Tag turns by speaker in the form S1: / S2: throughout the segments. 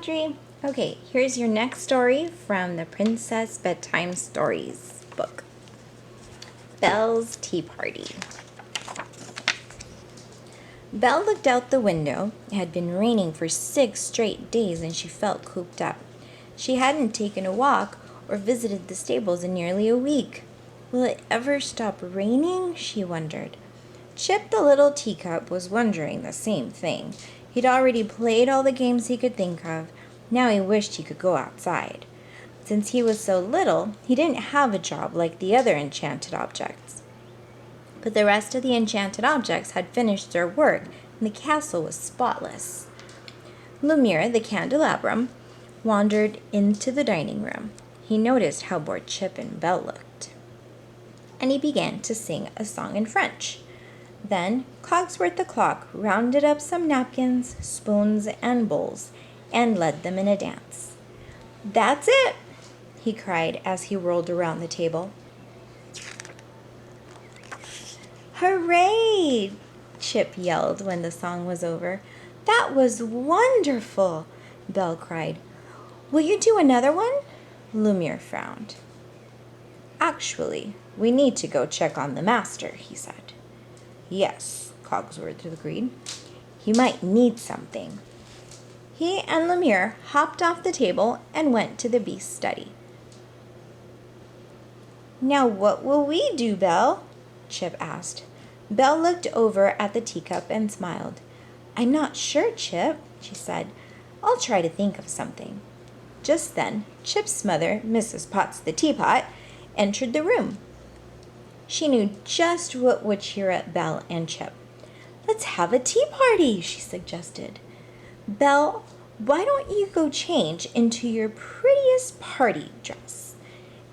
S1: Audrey. Okay, here's your next story from the Princess Bedtime Stories book. Belle's Tea Party. Belle looked out the window. It had been raining for 6 straight days and she felt cooped up. She hadn't taken a walk or visited the stables in nearly a week. Will it ever stop raining? She wondered. Chip the little teacup was wondering the same thing. He'd already played all the games he could think of. Now he wished he could go outside. Since he was so little, he didn't have a job like the other enchanted objects. But the rest of the enchanted objects had finished their work, and the castle was spotless. Lumiere, the candelabrum, wandered into the dining room. He noticed how bored Chip and Belle looked, and he began to sing a song in French. Then Cogsworth the clock rounded up some napkins, spoons, and bowls, and led them in a dance. "That's it!" he cried as he whirled around the table. "Hooray!" Chip yelled when the song was over. "That was wonderful!" Belle cried. "Will you do another one?" Lumiere frowned. "Actually, we need to go check on the master," he said. "Yes," Cogsworth agreed. "He might need something." He and Lumiere hopped off the table and went to the beast's study. "Now what will we do, Belle?" Chip asked. Belle looked over at the teacup and smiled. "I'm not sure, Chip," she said. "I'll try to think of something." Just then, Chip's mother, Mrs. Potts the teapot, entered the room. She knew just what would cheer up Belle and Chip. "Let's have a tea party," she suggested. "Belle, why don't you go change into your prettiest party dress?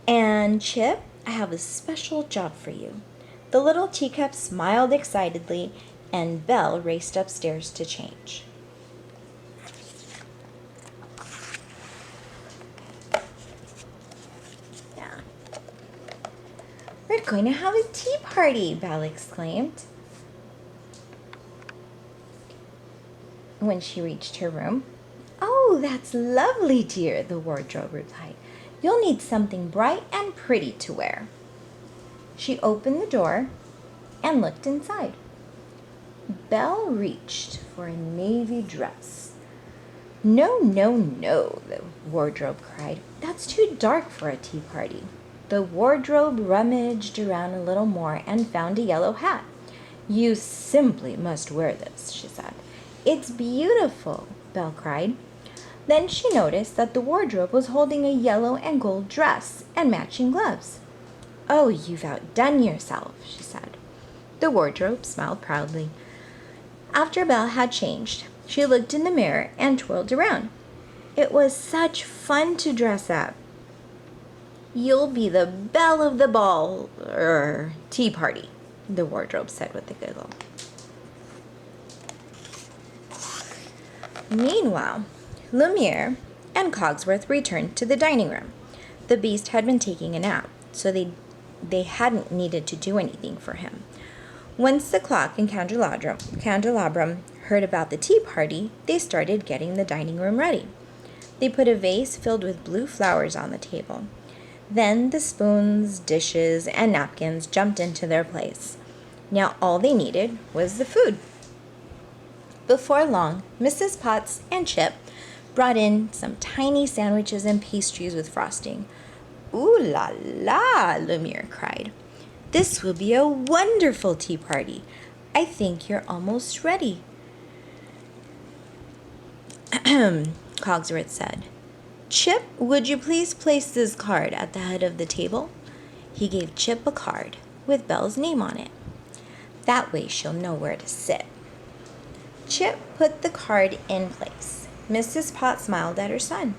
S1: And Chip, I have a special job for you." The little teacup smiled excitedly, and Belle raced upstairs to change. "We're going to have a tea party," Belle exclaimed when she reached her room. "Oh, that's lovely, dear," the wardrobe replied. "You'll need something bright and pretty to wear." She opened the door and looked inside. Belle reached for a navy dress. "No, no, no," the wardrobe cried. "That's too dark for a tea party." The wardrobe rummaged around a little more and found a yellow hat. "You simply must wear this," she said. "It's beautiful," Belle cried. Then she noticed that the wardrobe was holding a yellow and gold dress and matching gloves. "Oh, you've outdone yourself," she said. The wardrobe smiled proudly. After Belle had changed, she looked in the mirror and twirled around. It was such fun to dress up. "You'll be the belle of the ball, tea party," the wardrobe said with a giggle. Meanwhile, Lumiere and Cogsworth returned to the dining room. The beast had been taking a nap, so they hadn't needed to do anything for him. Once the clock and candelabrum heard about the tea party, they started getting the dining room ready. They put a vase filled with blue flowers on the table. Then the spoons, dishes, and napkins jumped into their place. Now all they needed was the food. Before long, Mrs. Potts and Chip brought in some tiny sandwiches and pastries with frosting. "Ooh la la!" Lumiere cried. "This will be a wonderful tea party. I think you're almost ready." Cogsworth said. "Chip, would you please place this card at the head of the table?" He gave Chip a card with Belle's name on it. "That way she'll know where to sit." Chip put the card in place. Mrs. Potts smiled at her son.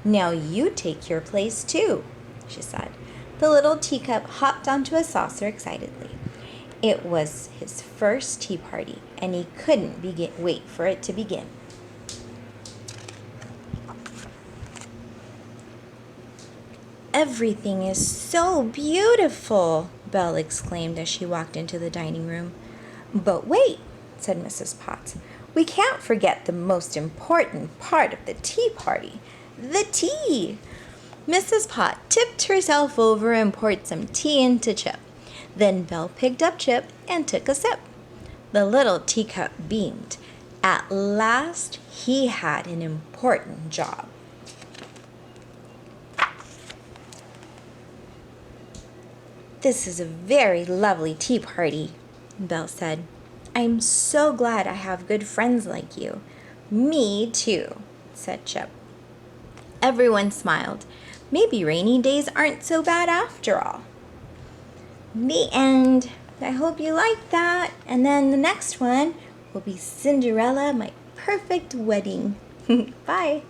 S1: "Now you take your place too," she said. The little teacup hopped onto a saucer excitedly. It was his first tea party, and he couldn't wait for it to begin. "Everything is so beautiful," Belle exclaimed as she walked into the dining room. "But wait," said Mrs. Potts. We can't forget the most important part of the tea party, the tea. Mrs. Pot tipped herself over and poured some tea into Chip. Then Belle picked up Chip and took a sip. The little teacup beamed. At last, he had an important job. This is a very lovely tea party, Belle said. I'm so glad I have good friends like you. Me too, said Chip. Everyone smiled. Maybe rainy days aren't so bad after all. The end. I hope you liked that. And then the next one will be Cinderella, my perfect wedding. Bye.